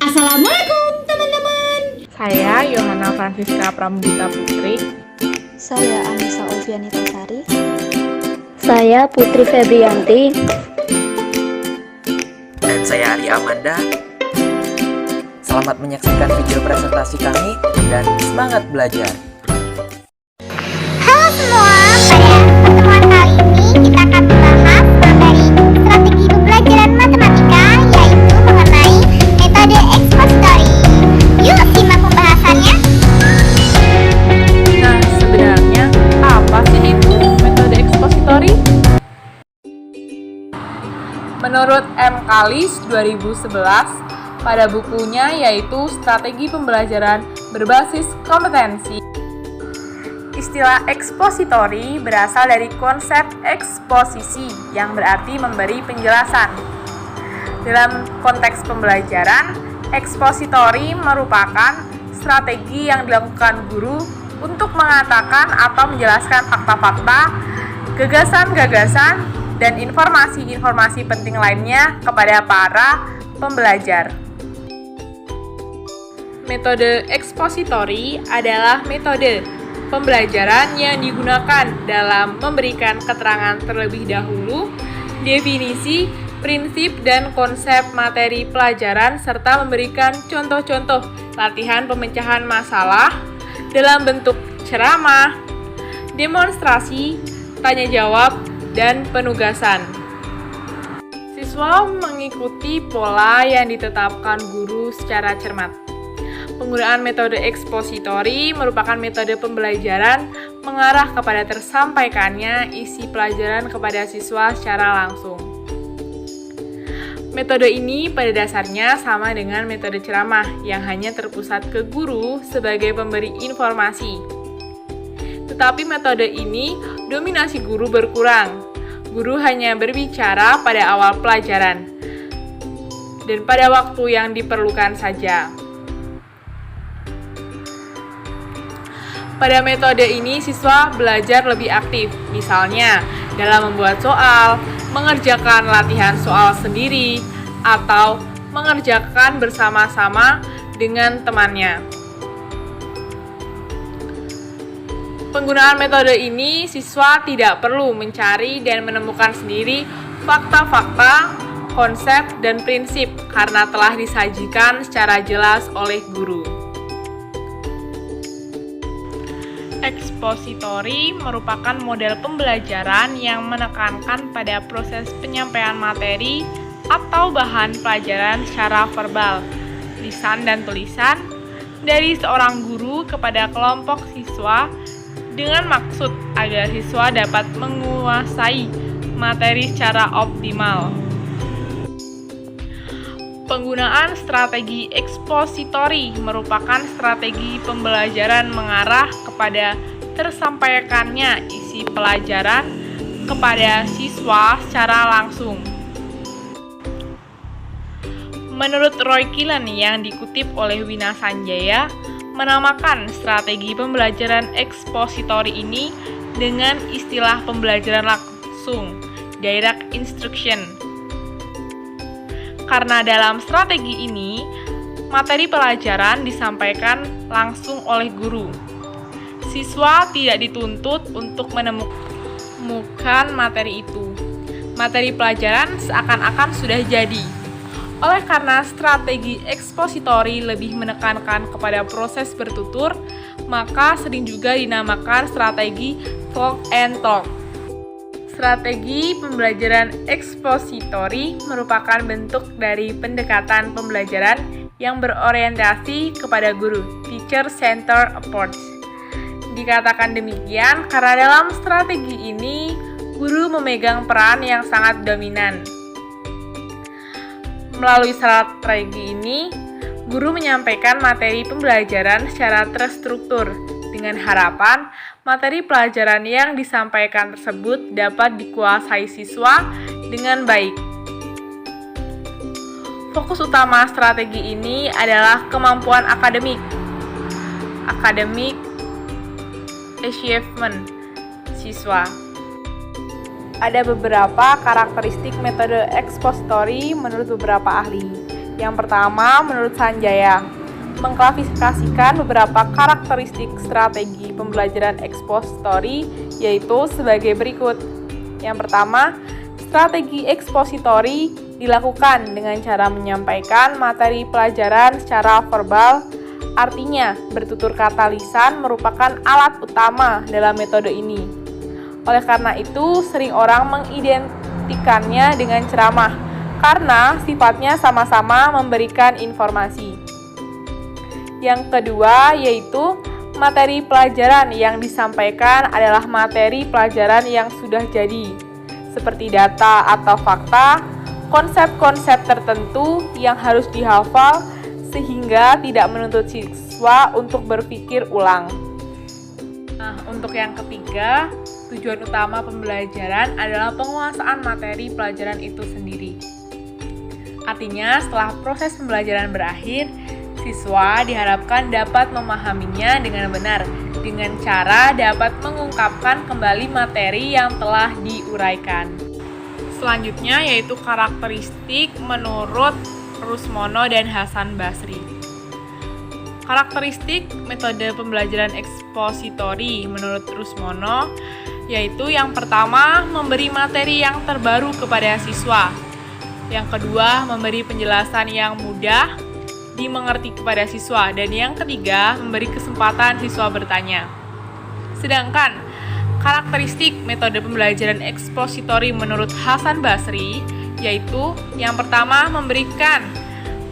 Assalamualaikum teman-teman. Saya Yohana Francisca Pramudita Putri. Saya Anissa Olvianita Sari. Saya Putri Febrianti. Dan saya Ari Amanda. Selamat menyaksikan video presentasi kami dan semangat belajar. Halo semua, pada pertemuan kali ini kita akan membahas materi strategi pembelajaran matematika, yaitu mengenai metode expository. Yuk simak pembahasannya. Nah, sebenarnya apa sih itu metode ekspositori? Menurut M. Kalis 2011, pada bukunya yaitu Strategi Pembelajaran Berbasis Kompetensi, istilah ekspositori berasal dari konsep eksposisi yang berarti memberi penjelasan. Dalam konteks pembelajaran, ekspositori merupakan strategi yang dilakukan guru untuk mengatakan atau menjelaskan fakta-fakta, gagasan-gagasan, dan informasi-informasi penting lainnya kepada para pembelajar. Metode ekspositori adalah metode pembelajaran yang digunakan dalam memberikan keterangan terlebih dahulu, definisi, prinsip, dan konsep materi pelajaran, serta memberikan contoh-contoh latihan pemecahan masalah dalam bentuk ceramah, demonstrasi, tanya jawab, dan penugasan. Siswa mengikuti pola yang ditetapkan guru secara cermat. Penggunaan metode ekspositori merupakan metode pembelajaran mengarah kepada tersampaikannya isi pelajaran kepada siswa secara langsung. Metode ini pada dasarnya sama dengan metode ceramah yang hanya terpusat ke guru sebagai pemberi informasi. Tetapi metode ini dominasi guru berkurang. Guru hanya berbicara pada awal pelajaran dan pada waktu yang diperlukan saja. Pada metode ini, siswa belajar lebih aktif, misalnya dalam membuat soal, mengerjakan latihan soal sendiri, atau mengerjakan bersama-sama dengan temannya. Penggunaan metode ini, siswa tidak perlu mencari dan menemukan sendiri fakta-fakta, konsep, dan prinsip karena telah disajikan secara jelas oleh guru. Ekspositori merupakan model pembelajaran yang menekankan pada proses penyampaian materi atau bahan pelajaran secara verbal, lisan dan tulisan dari seorang guru kepada kelompok siswa dengan maksud agar siswa dapat menguasai materi secara optimal. Penggunaan strategi ekspositori merupakan strategi pembelajaran mengarah kepada tersampaikannya isi pelajaran kepada siswa secara langsung. Menurut Roy Killen yang dikutip oleh Wina Sanjaya, menamakan strategi pembelajaran ekspositori ini dengan istilah pembelajaran langsung, direct instruction. Karena dalam strategi ini, materi pelajaran disampaikan langsung oleh guru. Siswa tidak dituntut untuk menemukan materi itu. Materi pelajaran seakan-akan sudah jadi. Oleh karena strategi ekspositori lebih menekankan kepada proses bertutur, maka sering juga dinamakan strategi talk and talk. Strategi pembelajaran ekspositori merupakan bentuk dari pendekatan pembelajaran yang berorientasi kepada guru, teacher-centered approach. Dikatakan demikian karena dalam strategi ini, guru memegang peran yang sangat dominan. Melalui strategi ini, guru menyampaikan materi pembelajaran secara terstruktur dengan harapan materi pelajaran yang disampaikan tersebut dapat dikuasai siswa dengan baik. Fokus utama strategi ini adalah kemampuan akademik achievement siswa. Ada beberapa karakteristik metode ekspositori menurut beberapa ahli. Yang pertama, menurut Sanjaya, mengklasifikasikan beberapa karakteristik strategi pembelajaran ekspositori yaitu sebagai berikut. Yang pertama, strategi ekspositori dilakukan dengan cara menyampaikan materi pelajaran secara verbal. Artinya, bertutur kata lisan merupakan alat utama dalam metode ini. Oleh karena itu, sering orang mengidentikannya dengan ceramah karena sifatnya sama-sama memberikan informasi. Yang kedua yaitu materi pelajaran yang disampaikan adalah materi pelajaran yang sudah jadi, seperti data atau fakta, konsep-konsep tertentu yang harus dihafal sehingga tidak menuntut siswa untuk berpikir ulang. Nah, untuk yang ketiga, tujuan utama pembelajaran adalah penguasaan materi pelajaran itu sendiri. Artinya, setelah proses pembelajaran berakhir, siswa diharapkan dapat memahaminya dengan benar, dengan cara dapat mengungkapkan kembali materi yang telah diuraikan. Selanjutnya yaitu karakteristik menurut Rusmono dan Hasan Basri. Karakteristik metode pembelajaran ekspositori menurut Rusmono yaitu yang pertama, memberi materi yang terbaru kepada siswa. Yang kedua, memberi penjelasan yang mudah dimengerti kepada siswa. Dan yang ketiga, memberi kesempatan siswa bertanya. Sedangkan karakteristik metode pembelajaran ekspositori menurut Hasan Basri yaitu yang pertama, memberikan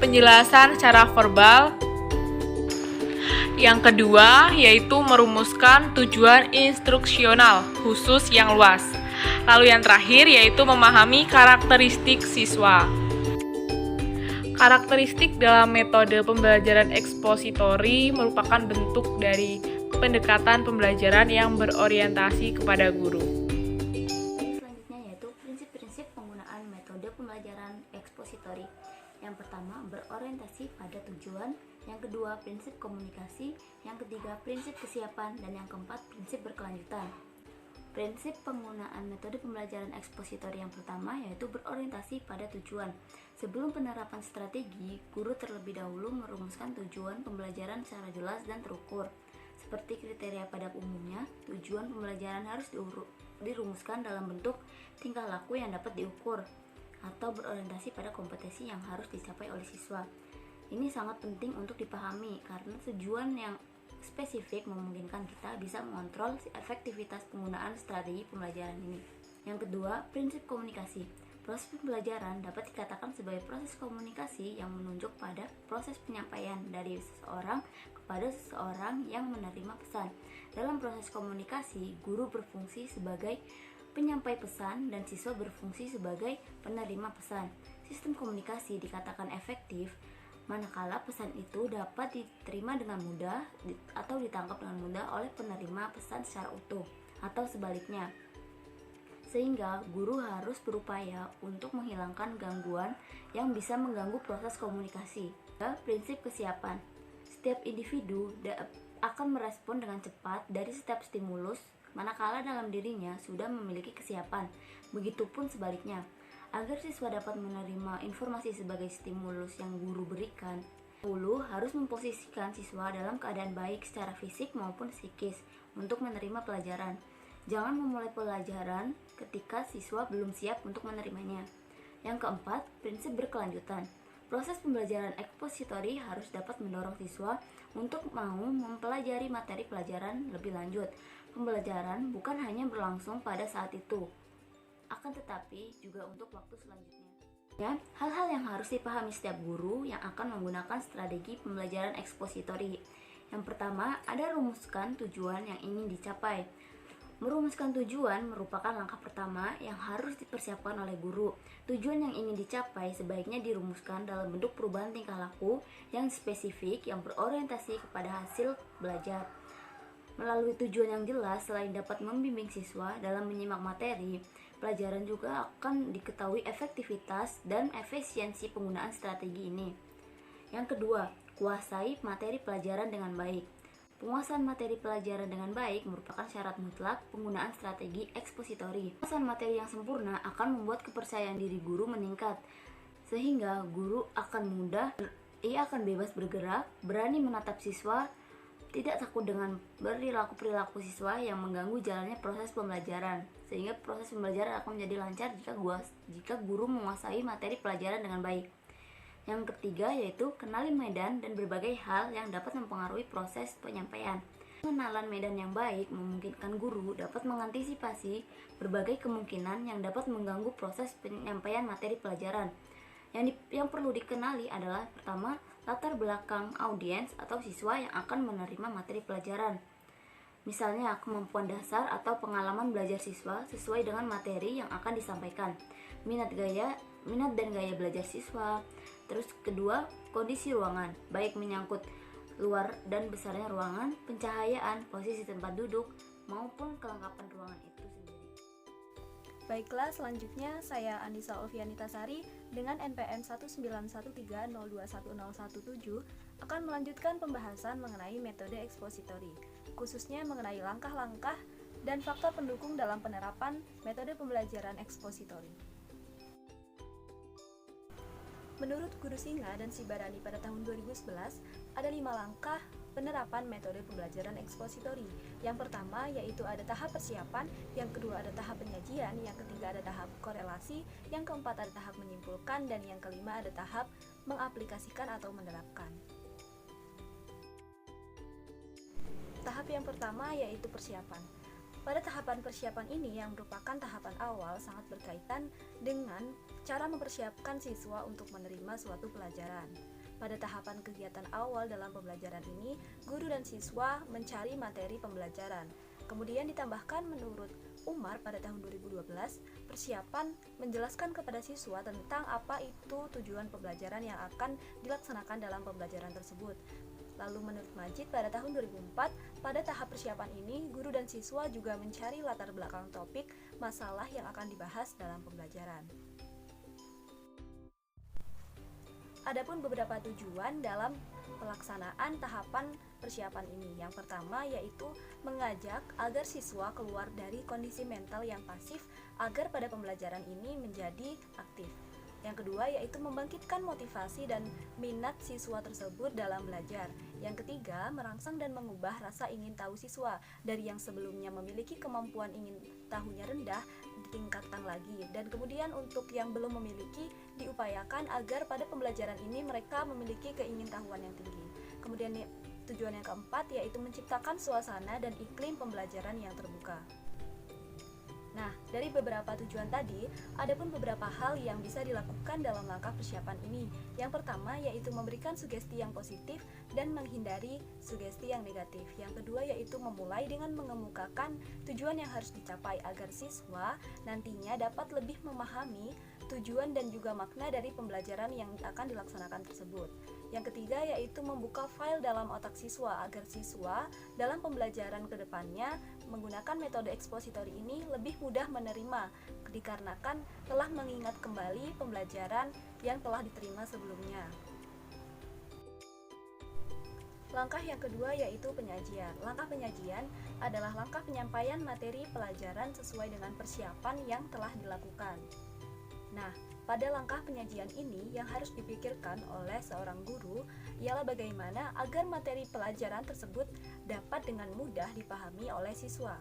penjelasan secara verbal. Yang kedua, yaitu merumuskan tujuan instruksional khusus yang luas. Lalu yang terakhir yaitu memahami karakteristik siswa. Karakteristik dalam metode pembelajaran ekspositori merupakan bentuk dari pendekatan pembelajaran yang berorientasi kepada guru. Selanjutnya yaitu prinsip-prinsip penggunaan metode pembelajaran ekspositori. Yang pertama, berorientasi pada tujuan. Yang kedua, prinsip komunikasi. Yang ketiga, prinsip kesiapan. Dan yang keempat, prinsip berkelanjutan. Prinsip penggunaan metode pembelajaran ekspositori yang pertama yaitu berorientasi pada tujuan. Sebelum penerapan strategi, guru terlebih dahulu merumuskan tujuan pembelajaran secara jelas dan terukur. Seperti kriteria pada umumnya, tujuan pembelajaran harus dirumuskan dalam bentuk tingkah laku yang dapat diukur atau berorientasi pada kompetensi yang harus dicapai oleh siswa. Ini sangat penting untuk dipahami karena tujuan yang spesifik memungkinkan kita bisa mengontrol efektivitas penggunaan strategi pembelajaran ini. Yang kedua, prinsip komunikasi. Proses pembelajaran dapat dikatakan sebagai proses komunikasi yang menunjuk pada proses penyampaian dari seseorang kepada seseorang yang menerima pesan. Dalam proses komunikasi, guru berfungsi sebagai penyampai pesan dan siswa berfungsi sebagai penerima pesan. Sistem komunikasi dikatakan efektif manakala pesan itu dapat diterima dengan mudah atau ditangkap dengan mudah oleh penerima pesan secara utuh atau sebaliknya. Sehingga guru harus berupaya untuk menghilangkan gangguan yang bisa mengganggu proses komunikasi. Prinsip kesiapan. Setiap individu akan merespon dengan cepat dari setiap stimulus manakala dalam dirinya sudah memiliki kesiapan. Begitupun sebaliknya. Agar siswa dapat menerima informasi sebagai stimulus yang guru berikan, guru harus memposisikan siswa dalam keadaan baik secara fisik maupun psikis untuk menerima pelajaran. Jangan memulai pelajaran ketika siswa belum siap untuk menerimanya. Yang keempat, prinsip berkelanjutan. Proses pembelajaran ekspositori harus dapat mendorong siswa untuk mau mempelajari materi pelajaran lebih lanjut. Pembelajaran bukan hanya berlangsung pada saat itu, akan tetapi juga untuk waktu selanjutnya. Ya, hal-hal yang harus dipahami setiap guru yang akan menggunakan strategi pembelajaran ekspositori. Yang pertama, ada rumuskan tujuan yang ingin dicapai. Merumuskan tujuan merupakan langkah pertama yang harus dipersiapkan oleh guru. Tujuan yang ingin dicapai sebaiknya dirumuskan dalam bentuk perubahan tingkah laku yang spesifik yang berorientasi kepada hasil belajar. Melalui tujuan yang jelas, selain dapat membimbing siswa dalam menyimak materi, pelajaran juga akan diketahui efektivitas dan efisiensi penggunaan strategi ini. Yang kedua, kuasai materi pelajaran dengan baik. Penguasaan materi pelajaran dengan baik merupakan syarat mutlak penggunaan strategi ekspositori. Penguasaan materi yang sempurna akan membuat kepercayaan diri guru meningkat, sehingga guru akan mudah, ia akan bebas bergerak, berani menatap siswa, tidak takut dengan perilaku siswa yang mengganggu jalannya proses pembelajaran, sehingga proses pembelajaran akan menjadi lancar jika guru menguasai materi pelajaran dengan baik. Yang ketiga yaitu kenali medan dan berbagai hal yang dapat mempengaruhi proses penyampaian. Pengenalan medan yang baik memungkinkan guru dapat mengantisipasi berbagai kemungkinan yang dapat mengganggu proses penyampaian materi pelajaran. Yang perlu dikenali adalah pertama, latar belakang audiens atau siswa yang akan menerima materi pelajaran. Misalnya, kemampuan dasar atau pengalaman belajar siswa sesuai dengan materi yang akan disampaikan. Minat dan gaya belajar siswa. Terus kedua, kondisi ruangan, baik menyangkut luar dan besarnya ruangan, pencahayaan, posisi tempat duduk, maupun kelengkapan ruangan itu sendiri. Baiklah, selanjutnya saya Anissa Olvianitasari dengan NPM 19130211017 akan melanjutkan pembahasan mengenai metode ekspositori, khususnya mengenai langkah-langkah dan faktor pendukung dalam penerapan metode pembelajaran ekspositori. Menurut Guru Singa dan Sibarani pada tahun 2011, ada 5 langkah penerapan metode pembelajaran ekspositori. Yang pertama yaitu ada tahap persiapan, yang kedua ada tahap penyajian, yang ketiga ada tahap korelasi, yang keempat ada tahap menyimpulkan, dan yang kelima ada tahap mengaplikasikan atau menerapkan. Tahap yang pertama yaitu persiapan. Pada tahapan persiapan ini yang merupakan tahapan awal sangat berkaitan dengan cara mempersiapkan siswa untuk menerima suatu pelajaran. Pada tahapan kegiatan awal dalam pembelajaran ini, guru dan siswa mencari materi pembelajaran. Kemudian ditambahkan menurut Umar pada tahun 2012, persiapan menjelaskan kepada siswa tentang apa itu tujuan pembelajaran yang akan dilaksanakan dalam pembelajaran tersebut. Lalu menurut Majid pada tahun 2004, pada tahap persiapan ini, guru dan siswa juga mencari latar belakang topik masalah yang akan dibahas dalam pembelajaran. Adapun beberapa tujuan dalam pelaksanaan tahapan persiapan ini. Yang pertama yaitu mengajak agar siswa keluar dari kondisi mental yang pasif agar pada pembelajaran ini menjadi aktif. Yang kedua yaitu membangkitkan motivasi dan minat siswa tersebut dalam belajar. Yang ketiga, merangsang dan mengubah rasa ingin tahu siswa dari yang sebelumnya memiliki kemampuan ingin tahunya rendah ditingkatkan lagi, dan kemudian untuk yang belum memiliki diupayakan agar pada pembelajaran ini mereka memiliki keingintahuan yang tinggi. Kemudian tujuan yang keempat yaitu menciptakan suasana dan iklim pembelajaran yang terbuka. Nah, dari beberapa tujuan tadi, ada pun beberapa hal yang bisa dilakukan dalam langkah persiapan ini. Yang pertama yaitu memberikan sugesti yang positif dan menghindari sugesti yang negatif. Yang kedua yaitu memulai dengan mengemukakan tujuan yang harus dicapai agar siswa nantinya dapat lebih memahami tujuan dan juga makna dari pembelajaran yang akan dilaksanakan tersebut. Yang ketiga yaitu membuka file dalam otak siswa agar siswa dalam pembelajaran kedepannya menggunakan metode ekspositori ini lebih mudah menerima dikarenakan telah mengingat kembali pembelajaran yang telah diterima sebelumnya. Langkah yang kedua yaitu penyajian. Langkah penyajian adalah langkah penyampaian materi pelajaran sesuai dengan persiapan yang telah dilakukan. Nah, pada langkah penyajian ini yang harus dipikirkan oleh seorang guru ialah bagaimana agar materi pelajaran tersebut dapat dengan mudah dipahami oleh siswa.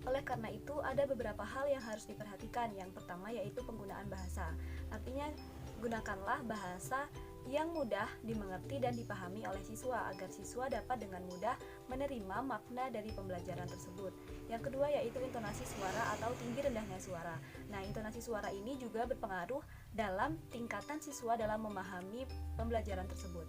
Oleh karena itu, ada beberapa hal yang harus diperhatikan. Yang pertama yaitu penggunaan bahasa. Artinya, gunakanlah bahasa yang mudah dimengerti dan dipahami oleh siswa agar siswa dapat dengan mudah menerima makna dari pembelajaran tersebut. Yang kedua yaitu intonasi suara atau tinggi rendahnya suara. Nah, intonasi suara ini juga berpengaruh dalam tingkatan siswa dalam memahami pembelajaran tersebut.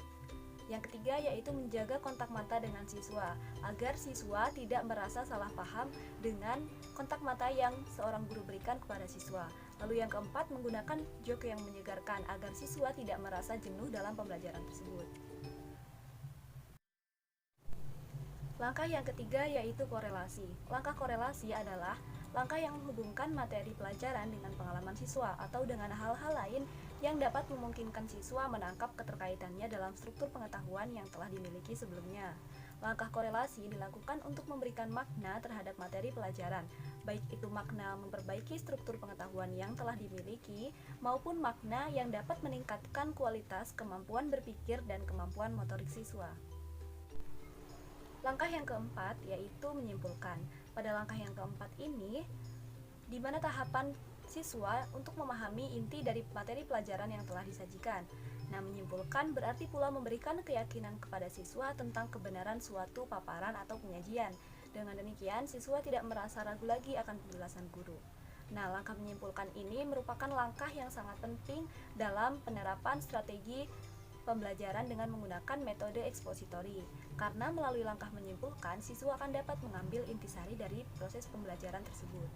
Yang ketiga yaitu menjaga kontak mata dengan siswa agar siswa tidak merasa salah paham dengan kontak mata yang seorang guru berikan kepada siswa. Lalu yang keempat, menggunakan joke yang menyegarkan agar siswa tidak merasa jenuh dalam pembelajaran tersebut. Langkah yang ketiga yaitu korelasi. Langkah korelasi adalah langkah yang menghubungkan materi pelajaran dengan pengalaman siswa atau dengan hal-hal lain yang dapat memungkinkan siswa menangkap keterkaitannya dalam struktur pengetahuan yang telah dimiliki sebelumnya. Langkah korelasi dilakukan untuk memberikan makna terhadap materi pelajaran, baik itu makna memperbaiki struktur pengetahuan yang telah dimiliki, maupun makna yang dapat meningkatkan kualitas kemampuan berpikir dan kemampuan motorik siswa. Langkah yang keempat yaitu menyimpulkan. Pada langkah yang keempat ini, di mana tahapan siswa untuk memahami inti dari materi pelajaran yang telah disajikan. Nah, menyimpulkan berarti pula memberikan keyakinan kepada siswa tentang kebenaran suatu paparan atau penyajian. Dengan demikian, siswa tidak merasa ragu lagi akan penjelasan guru. Nah, langkah menyimpulkan ini merupakan langkah yang sangat penting dalam penerapan strategi pembelajaran dengan menggunakan metode ekspositori. Karena melalui langkah menyimpulkan, siswa akan dapat mengambil intisari dari proses pembelajaran tersebut.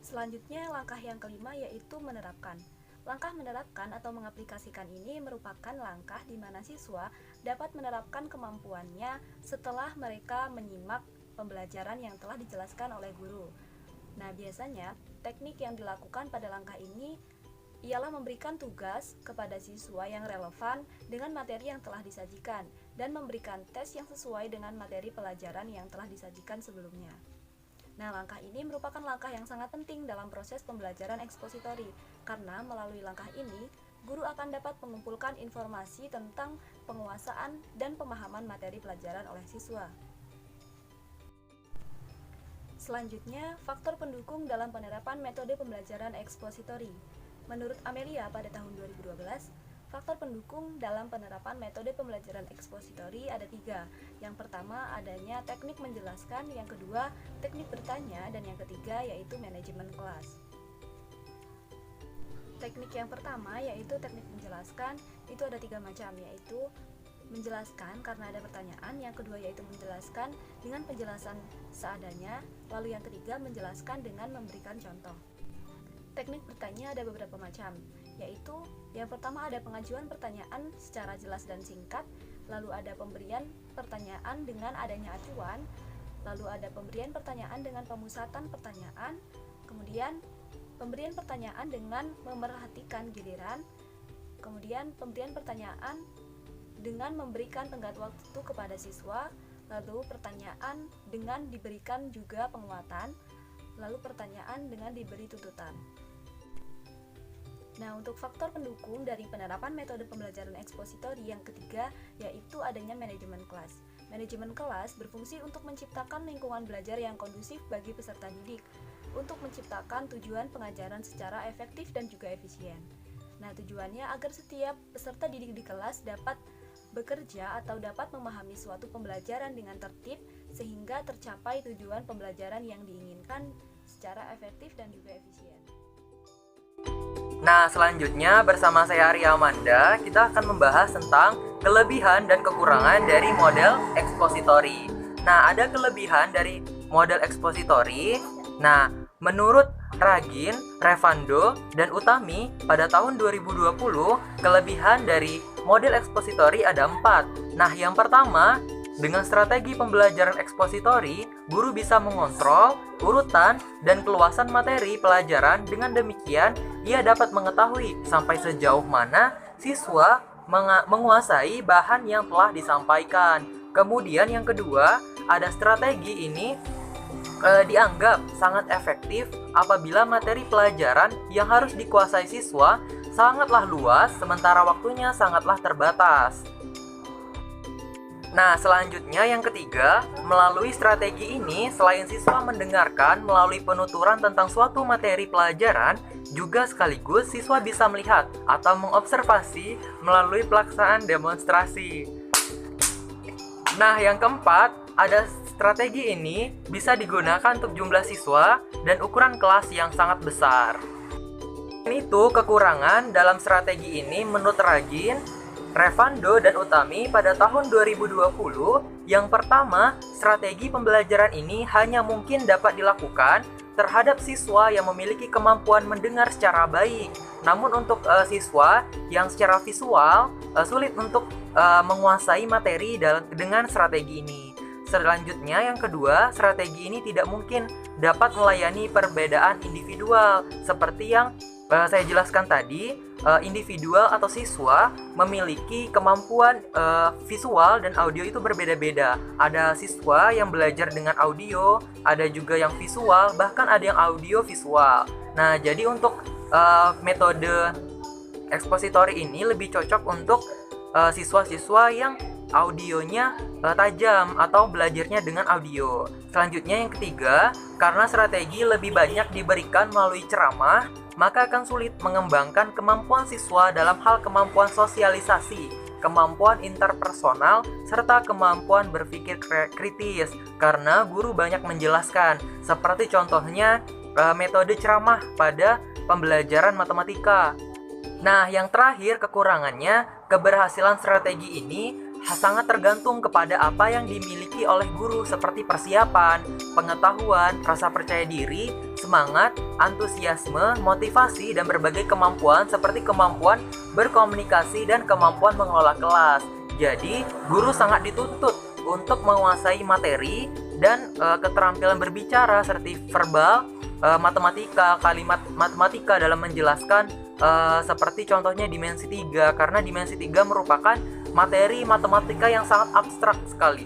Selanjutnya, langkah yang kelima yaitu menerapkan. Langkah menerapkan atau mengaplikasikan ini merupakan langkah di mana siswa dapat menerapkan kemampuannya setelah mereka menyimak pembelajaran yang telah dijelaskan oleh guru. Nah, biasanya teknik yang dilakukan pada langkah ini ialah memberikan tugas kepada siswa yang relevan dengan materi yang telah disajikan dan memberikan tes yang sesuai dengan materi pelajaran yang telah disajikan sebelumnya. Nah, langkah ini merupakan langkah yang sangat penting dalam proses pembelajaran ekspositori, karena melalui langkah ini, guru akan dapat mengumpulkan informasi tentang penguasaan dan pemahaman materi pelajaran oleh siswa. Selanjutnya, faktor pendukung dalam penerapan metode pembelajaran ekspositori. Menurut Amelia pada tahun 2012, faktor pendukung dalam penerapan metode pembelajaran ekspositori ada 3. Yang pertama adanya teknik menjelaskan, yang kedua teknik bertanya, dan yang ketiga yaitu manajemen kelas. Teknik yang pertama yaitu teknik menjelaskan, itu ada 3 macam, yaitu menjelaskan karena ada pertanyaan, yang kedua yaitu menjelaskan dengan penjelasan seadanya, lalu yang ketiga menjelaskan dengan memberikan contoh. Teknik bertanya ada beberapa macam, yaitu yang pertama ada pengajuan pertanyaan secara jelas dan singkat, lalu ada pemberian pertanyaan dengan adanya acuan, lalu ada pemberian pertanyaan dengan pemusatan pertanyaan, kemudian pemberian pertanyaan dengan memerhatikan giliran, kemudian pemberian pertanyaan dengan memberikan tenggat waktu kepada siswa, lalu pertanyaan dengan diberikan juga penguatan, lalu pertanyaan dengan diberi tuntutan. Nah, untuk faktor pendukung dari penerapan metode pembelajaran ekspositori yang ketiga yaitu adanya manajemen kelas. Manajemen kelas berfungsi untuk menciptakan lingkungan belajar yang kondusif bagi peserta didik, untuk menciptakan tujuan pengajaran secara efektif dan juga efisien. Nah, tujuannya agar setiap peserta didik di kelas dapat bekerja atau dapat memahami suatu pembelajaran dengan tertib sehingga tercapai tujuan pembelajaran yang diinginkan secara efektif dan juga efisien. Nah, selanjutnya bersama saya Arya Amanda, kita akan membahas tentang kelebihan dan kekurangan dari model ekspositori. Nah, ada kelebihan dari model ekspositori. Nah, menurut Ragin, Revando, dan Utami pada tahun 2020, kelebihan dari model ekspositori ada 4. Nah, yang pertama, dengan strategi pembelajaran ekspositori, guru bisa mengontrol urutan dan keluasan materi pelajaran. Dengan demikian, ia dapat mengetahui sampai sejauh mana siswa menguasai bahan yang telah disampaikan. Kemudian yang kedua, ada strategi ini dianggap sangat efektif apabila materi pelajaran yang harus dikuasai siswa sangatlah luas, sementara waktunya sangatlah terbatas. Nah, selanjutnya yang ketiga, melalui strategi ini, selain siswa mendengarkan melalui penuturan tentang suatu materi pelajaran, juga sekaligus siswa bisa melihat atau mengobservasi melalui pelaksanaan demonstrasi. Nah, yang keempat, ada strategi ini bisa digunakan untuk jumlah siswa dan ukuran kelas yang sangat besar. Itu kekurangan dalam strategi ini menurut Ragin, Revando, dan Utami pada tahun 2020. Yang pertama, strategi pembelajaran ini hanya mungkin dapat dilakukan terhadap siswa yang memiliki kemampuan mendengar secara baik. Namun untuk siswa yang secara visual sulit untuk menguasai materi dengan strategi ini. Selanjutnya yang kedua, strategi ini tidak mungkin dapat melayani perbedaan individual seperti yang saya jelaskan tadi. individual atau siswa memiliki kemampuan visual dan audio itu berbeda-beda. Ada siswa yang belajar dengan audio, ada juga yang visual, bahkan ada yang audio visual. Nah, jadi untuk metode ekspositori ini lebih cocok untuk siswa-siswa yang audionya tajam atau belajarnya dengan audio. Selanjutnya yang ketiga, karena strategi lebih banyak diberikan melalui ceramah, maka akan sulit mengembangkan kemampuan siswa dalam hal kemampuan sosialisasi, kemampuan interpersonal, serta kemampuan berpikir kritis, karena guru banyak menjelaskan, seperti contohnya metode ceramah pada pembelajaran matematika. Nah, yang terakhir kekurangannya, keberhasilan strategi ini sangat tergantung kepada apa yang dimiliki oleh guru seperti persiapan, pengetahuan, rasa percaya diri, semangat, antusiasme, motivasi, dan berbagai kemampuan seperti kemampuan berkomunikasi dan kemampuan mengelola kelas. Jadi, guru sangat dituntut untuk menguasai materi dan keterampilan berbicara seperti verbal, matematika, kalimat matematika dalam menjelaskan seperti contohnya dimensi 3, karena dimensi 3 merupakan materi matematika yang sangat abstrak sekali.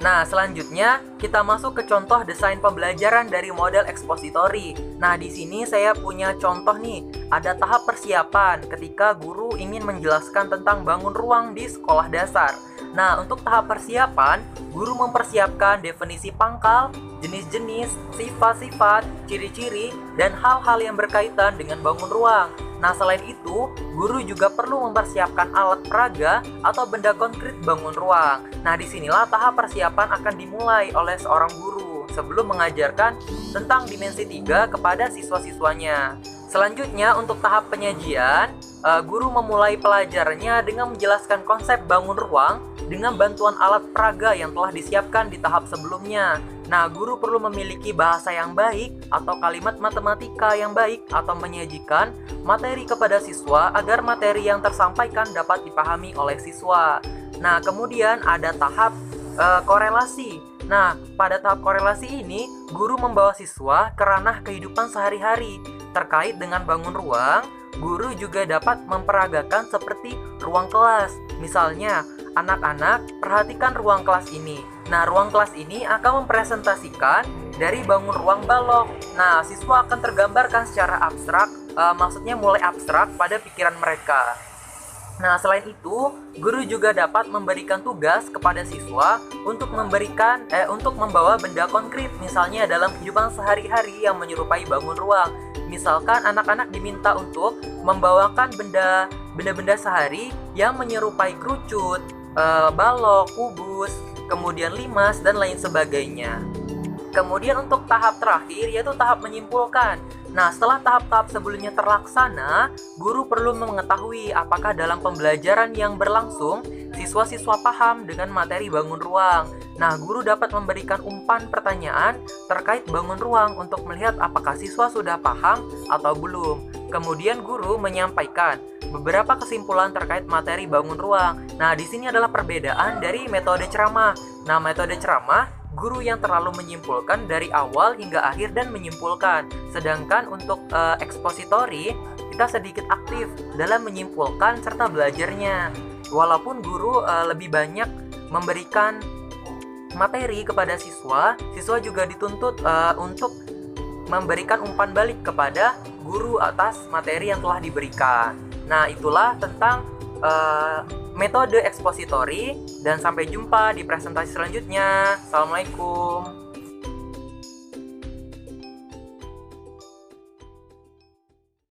Nah, selanjutnya kita masuk ke contoh desain pembelajaran dari model ekspositori. Nah, di sini saya punya contoh nih. Ada tahap persiapan ketika guru ingin menjelaskan tentang bangun ruang di sekolah dasar. Nah, untuk tahap persiapan, guru mempersiapkan definisi pangkal, jenis-jenis, sifat-sifat, ciri-ciri, dan hal-hal yang berkaitan dengan bangun ruang. Nah, selain itu, guru juga perlu mempersiapkan alat peraga atau benda konkret bangun ruang. Nah, disinilah tahap persiapan akan dimulai oleh seorang guru sebelum mengajarkan tentang dimensi 3 kepada siswa-siswanya. Selanjutnya, untuk tahap penyajian, guru memulai pelajarannya dengan menjelaskan konsep bangun ruang dengan bantuan alat peraga yang telah disiapkan di tahap sebelumnya. Nah, guru perlu memiliki bahasa yang baik atau kalimat matematika yang baik atau menyajikan materi kepada siswa agar materi yang tersampaikan dapat dipahami oleh siswa. Nah, kemudian ada tahap korelasi. Nah, pada tahap korelasi ini, guru membawa siswa ke ranah kehidupan sehari-hari. Terkait dengan bangun ruang, guru juga dapat memperagakan seperti ruang kelas. Misalnya, anak-anak, perhatikan ruang kelas ini. Nah, ruang kelas ini akan mempresentasikan dari bangun ruang balok. Nah, siswa akan tergambarkan secara abstrak, maksudnya mulai abstrak pada pikiran mereka. Nah, selain itu, guru juga dapat memberikan tugas kepada siswa untuk membawa benda konkret, misalnya dalam kehidupan sehari-hari yang menyerupai bangun ruang. Misalkan anak-anak diminta untuk membawakan benda-benda sehari yang menyerupai kerucut, balok, kubus, kemudian limas, dan lain sebagainya. Kemudian untuk tahap terakhir yaitu tahap menyimpulkan. Nah, setelah tahap-tahap sebelumnya terlaksana, guru perlu mengetahui apakah dalam pembelajaran yang berlangsung, siswa-siswa paham dengan materi bangun ruang. Nah, guru dapat memberikan umpan pertanyaan terkait bangun ruang untuk melihat apakah siswa sudah paham atau belum. Kemudian guru menyampaikan beberapa kesimpulan terkait materi bangun ruang. Nah, di sini adalah perbedaan dari metode ceramah. Nah, metode ceramah, guru yang terlalu menyimpulkan dari awal hingga akhir dan menyimpulkan. Sedangkan untuk ekspositori, kita sedikit aktif dalam menyimpulkan serta belajarnya. Walaupun guru lebih banyak memberikan materi kepada siswa, siswa juga dituntut untuk memberikan umpan balik kepada guru atas materi yang telah diberikan. Nah, itulah tentang metode ekspositori, dan sampai jumpa di presentasi selanjutnya. Assalamualaikum.